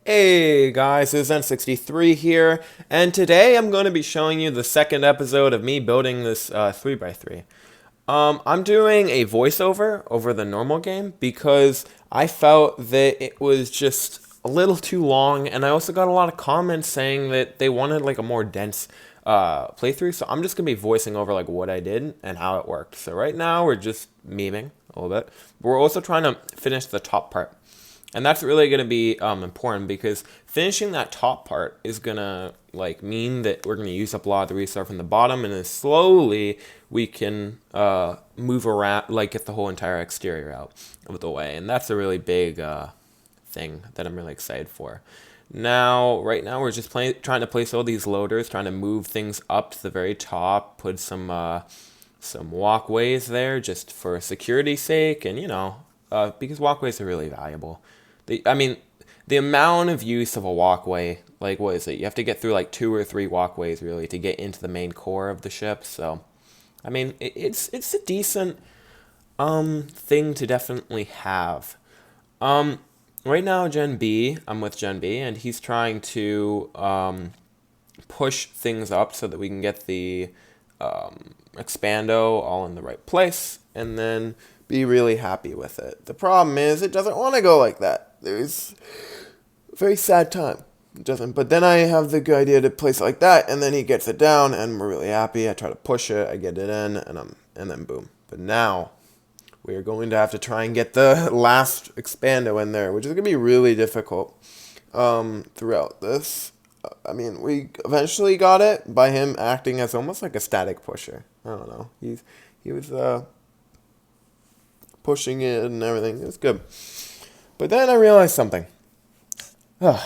Hey guys, it's N63 here, and today I'm going to be showing you the second episode of me building this 3x3. I'm doing a voiceover over the normal game because I felt that it was just a little too long, and I also got a lot of comments saying that they wanted like a more dense playthrough, so I'm just going to be voicing over like what I did and how it worked. So right now we're just memeing a little bit, but we're also trying to finish the top part. And that's really going to be important because finishing that top part is going to like mean that we're going to use up a lot of the resource from the bottom, and then slowly we can move around, like get the whole entire exterior out of the way. And that's a really big thing that I'm really excited for. Now, right now we're just trying to place all these loaders, trying to move things up to the very top, put some walkways there just for security's sake, and because walkways are really valuable. The amount of use of a walkway, like what is it? You have to get through like 2 or 3 walkways really to get into the main core of the ship. So, it's a decent thing to definitely have. Right now, I'm with Gen B, and he's trying to push things up so that we can get the expando all in the right place, and then be really happy with it. The problem is it doesn't want to go like that. There's a very sad time. It doesn't. But then I have the good idea to place it like that, and then he gets it down, and we're really happy. I try to push it, I get it in, and then boom. But now we are going to have to try and get the last expando in there, which is going to be really difficult throughout this. We eventually got it by him acting as almost like a static pusher. I don't know. He was pushing it and everything. It was good. But then I realized something. That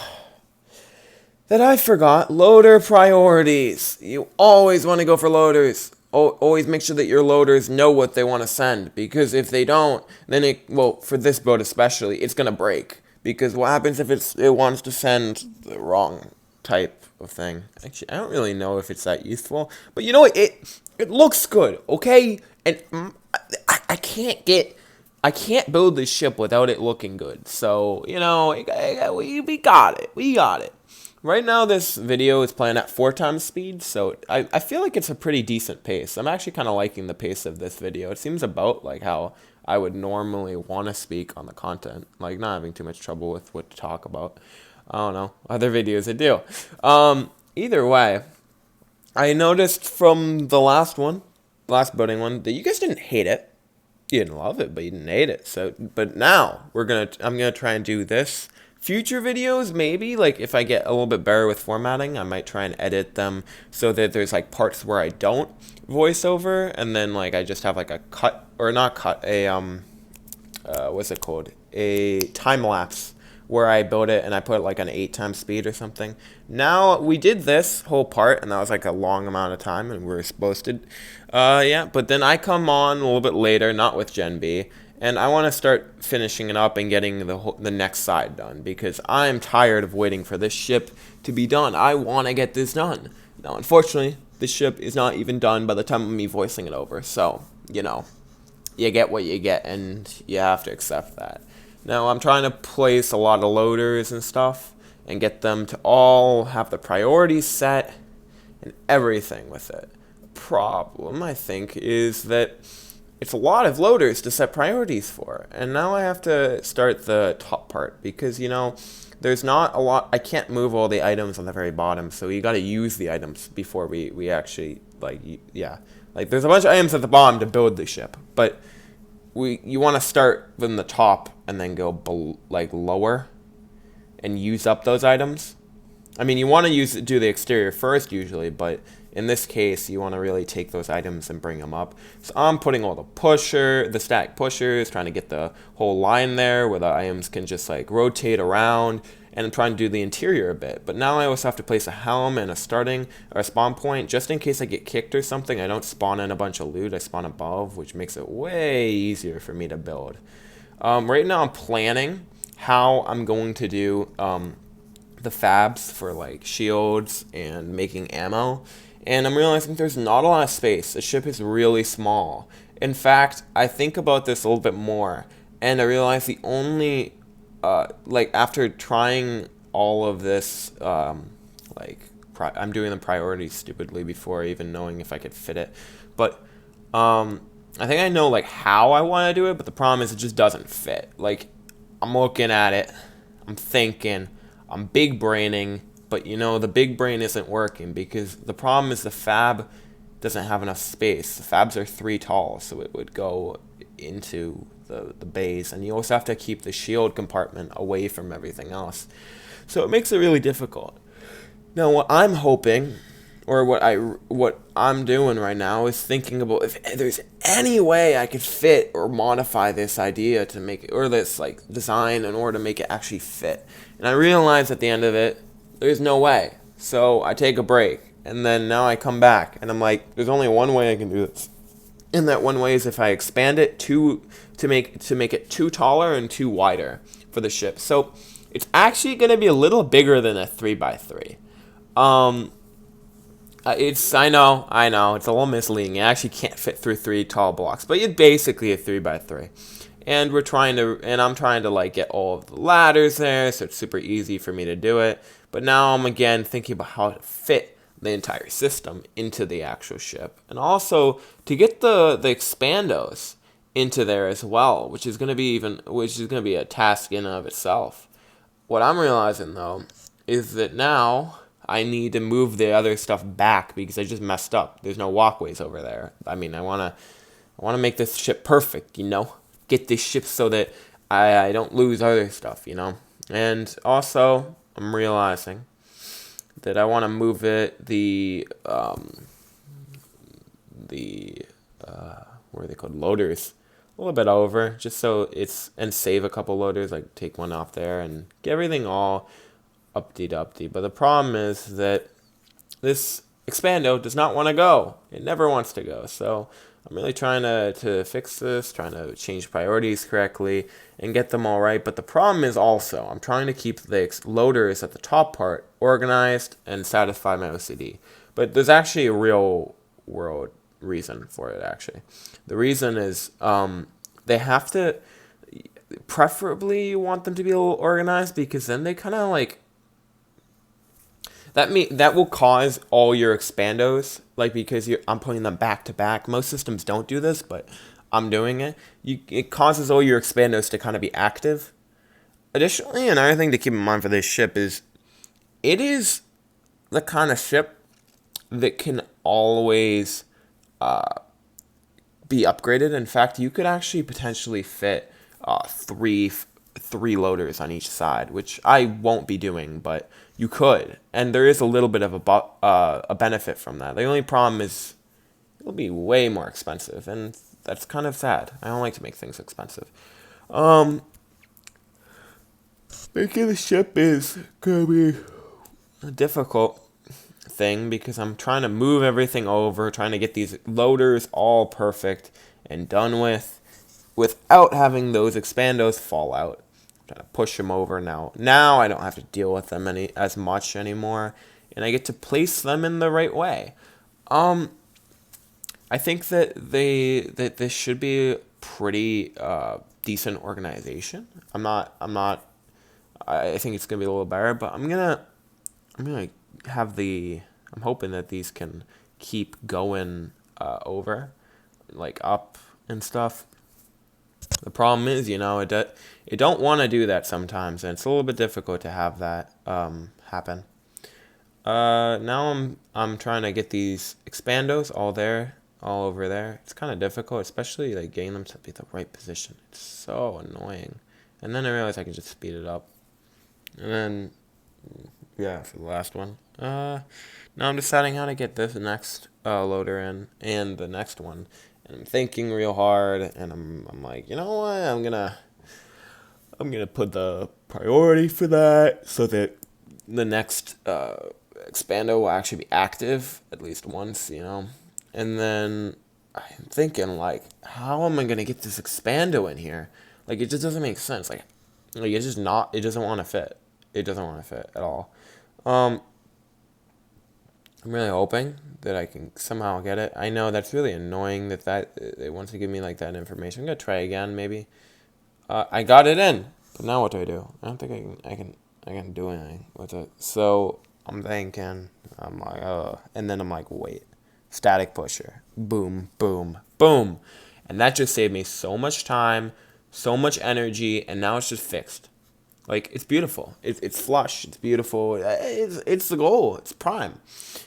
I forgot. Loader priorities. You always want to go for loaders. Always make sure that your loaders know what they want to send. Because if they don't, then for this boat especially, it's going to break. Because what happens if it wants to send the wrong type of thing? Actually, I don't really know if it's that useful. But you know what? It looks good, okay? And I can't build this ship without it looking good. So, we got it. We got it. Right now, this video is playing at 4 times speed, so I feel like it's a pretty decent pace. I'm actually kind of liking the pace of this video. It seems about like how I would normally want to speak on the content. Like, not having too much trouble with what to talk about. I don't know. Other videos I do. Either way, I noticed from the last building one, that you guys didn't hate it. You didn't love it, but you didn't hate it. So, but now I'm gonna try and do this. Future videos, maybe, like if I get a little bit better with formatting, I might try and edit them so that there's like parts where I don't voice over, and then like I just have like a cut, or not cut, what's it called? A time lapse where I build it and I put like an 8 times speed or something. Now, we did this whole part, and that was like a long amount of time, and we were supposed to, but then I come on a little bit later, not with Gen B, and I want to start finishing it up and getting the next side done, because I'm tired of waiting for this ship to be done. I want to get this done. Now, unfortunately, this ship is not even done by the time of me voicing it over, so, you get what you get, and you have to accept that. Now, I'm trying to place a lot of loaders and stuff and get them to all have the priorities set and everything with it. The problem, I think, is that it's a lot of loaders to set priorities for. And now I have to start the top part because, there's not a lot. I can't move all the items on the very bottom, so you got to use the items before we actually, Like, there's a bunch of items at the bottom to build the ship, but you want to start from the top and then go lower and use up those items. You want to do the exterior first usually, but in this case, you want to really take those items and bring them up. So I'm putting all the static pushers, trying to get the whole line there where the items can just like rotate around, and I'm trying to do the interior a bit. But now I also have to place a helm and a spawn point, just in case I get kicked or something. I don't spawn in a bunch of loot, I spawn above, which makes it way easier for me to build. Right now I'm planning how I'm going to do the fabs for like shields and making ammo, and I'm realizing there's not a lot of space. The ship is really small. In fact, I think about this a little bit more, and I realize the only after trying all of this, like, I'm doing the priorities stupidly before even knowing if I could fit it. But I think I know, like, how I want to do it, but the problem is it just doesn't fit. Like, I'm looking at it, I'm thinking, I'm big braining, but the big brain isn't working because the problem is the fab doesn't have enough space. The fabs are 3 tall, so it would go into the base, and you also have to keep the shield compartment away from everything else. So it makes it really difficult. Now, what I'm hoping, or what I'm doing right now, is thinking about if there's any way I could fit or modify this idea to make it, or this like design in order to make it actually fit. And I realize at the end of it, there's no way. So I take a break, and then now I come back, and I'm like, there's only one way I can do this. And that one way is if I expand it to make it 2 taller and 2 wider for the ship. So it's actually going to be a little bigger than a 3x3. I know, it's a little misleading. It actually can't fit through 3 tall blocks, but it's basically a 3x3. And I'm trying to like get all of the ladders there, so it's super easy for me to do it. But now I'm again thinking about how to fit the entire system into the actual ship, and also to get the expandos into there as well, which is going to be a task in and of itself. What I'm realizing though is that now I need to move the other stuff back because I just messed up. There's no walkways over there. I mean, I want to make this ship perfect, get this ship so that I don't lose other stuff, and also I'm realizing that I want to move it what are they called, loaders, a little bit over, just so and save a couple loaders, like take one off there and get everything all update. But the problem is that this expando does not want to go. It never wants to go. So I'm really trying to fix this, trying to change priorities correctly and get them all right. But the problem is also I'm trying to keep the loaders at the top part organized and satisfy my OCD. But there's actually a real world reason for it, actually. The reason is they have to, preferably you want them to be a little organized because then they kind of like, that will cause all your expandos, like because I'm putting them back to back. Most systems don't do this, but I'm doing it. It causes all your expandos to kind of be active. Additionally, another thing to keep in mind for this ship is it is the kind of ship that can always be upgraded. In fact, you could actually potentially fit three loaders on each side, which I won't be doing, but you could, and there is a little bit of a benefit from that. The only problem is it'll be way more expensive, and that's kind of sad. I don't like to make things expensive. Making the ship is gonna be a difficult thing because I'm trying to move everything over, trying to get these loaders all perfect and done with without having those expandos fall out. Trying to push them over now. Now I don't have to deal with them as much anymore, and I get to place them in the right way. I think that this should be a pretty decent organization. I think it's gonna be a little better, but I'm gonna I'm hoping that these can keep going over, like up and stuff. The problem is, it don't want to do that sometimes, and it's a little bit difficult to have that happen. Now I'm trying to get these expandos all over there. It's kind of difficult, especially like getting them to be the right position. It's so annoying. And then I realized I can just speed it up. And then, yeah, for the last one. Now I'm deciding how to get this next loader in and the next one. And I'm thinking real hard, and I'm like, you know what? I'm gonna put the priority for that so that the next expando will actually be active at least once, And then I'm thinking like, how am I gonna get this expando in here? Like, it just doesn't make sense. Like it's just not. It doesn't want to fit. It doesn't want to fit at all. I'm really hoping that I can somehow get it. I know that's really annoying that it wants to give me like that information. I'm gonna try again maybe. I got it in, but now what do? I don't think I I can't do anything with it. So I'm thinking, I'm like, oh, and then I'm like, wait, static pusher, boom, boom, boom, and that just saved me so much time, so much energy, and now it's just fixed. Like, it's beautiful. It's flush. It's beautiful. It's the goal. It's prime,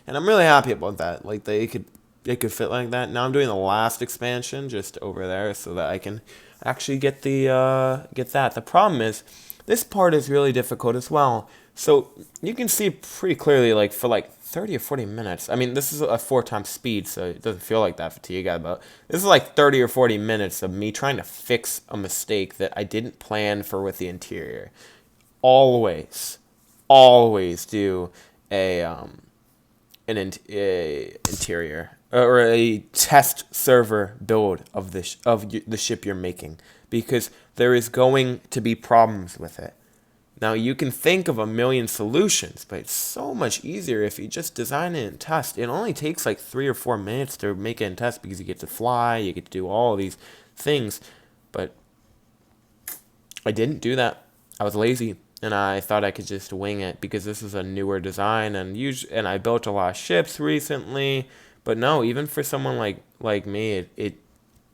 and I'm really happy about that. Like, it could fit like that. Now I'm doing the last expansion just over there so that I can actually get get that. The problem is this part is really difficult as well. So you can see pretty clearly, like, for like 30 or 40 minutes. I mean, this is a 4 times speed, so it doesn't feel like that to you guys, but this is like 30 or 40 minutes of me trying to fix a mistake that I didn't plan for with the interior. Always, always do a interior or a test server build of the ship you're making, because there is going to be problems with it. Now, you can think of a million solutions, but it's so much easier if you just design it and test. It only takes like 3 or 4 minutes to make it and test, because you get to fly, you get to do all of these things. But I didn't do that. I was lazy, and I thought I could just wing it because this is a newer design, and I built a lot of ships recently. But no, even for someone like me, it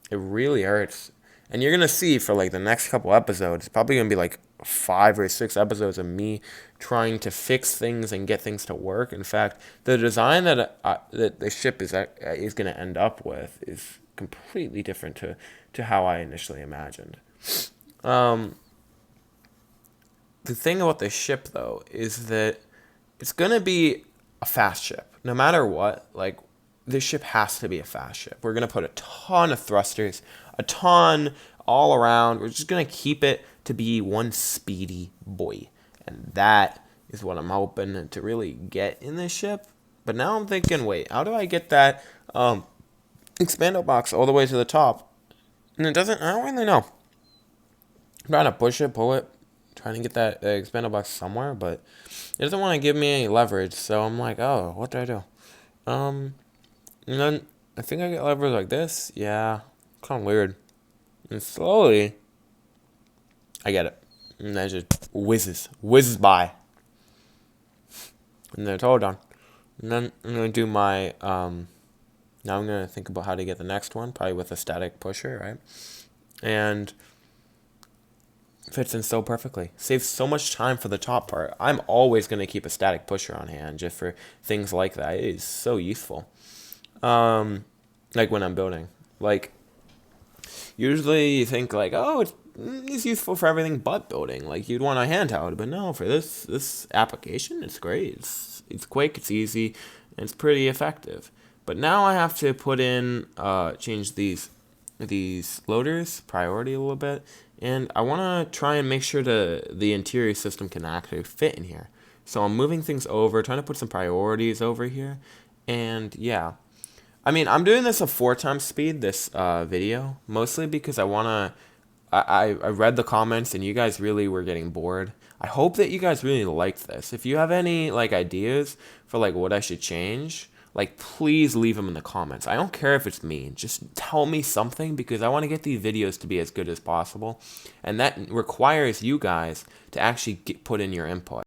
really hurts. And you're gonna see for like the next couple episodes, it's probably gonna be like 5 or 6 episodes of me trying to fix things and get things to work. In fact, the design that the ship is gonna end up with is completely different to how I initially imagined. The thing about this ship, though, is that it's gonna be a fast ship, no matter what. Like, this ship has to be a fast ship. We're gonna put a ton of thrusters, a ton all around. We're just gonna keep it to be one speedy boy, and that is what I'm hoping to really get in this ship. But now I'm thinking, wait, how do I get that expando box all the way to the top? And I don't really know. I'm trying to push it, pull it, trying to get that expando box somewhere, but it doesn't want to give me any leverage. So I'm like, oh, what do I do? And then I think I get leverage like this. Yeah, kind of weird. And slowly, I get it. And then it just whizzes by. And then it's all done. And then I'm going to do my, now I'm going to think about how to get the next one, probably with a static pusher, right? And fits in so perfectly. Saves so much time for the top part. I'm always going to keep a static pusher on hand just for things like that. It is so useful. Like when I'm building. Like, usually you think like, oh, it's useful for everything but building. Like, you'd want a handheld, but no, for this application, it's great. It's quick, it's easy, and it's pretty effective. But now I have to put in, change these loaders priority a little bit, and I want to try and make sure the interior system can actually fit in here. So I'm moving things over, trying to put some priorities over here, and yeah. I mean, I'm doing this at 4 times speed, this video, mostly because I read the comments and you guys really were getting bored. I hope that you guys really liked this. If you have any like ideas for like what I should change, like, please leave them in the comments. I don't care if it's me. Just tell me something, because I want to get these videos to be as good as possible. And that requires you guys to actually put in your input.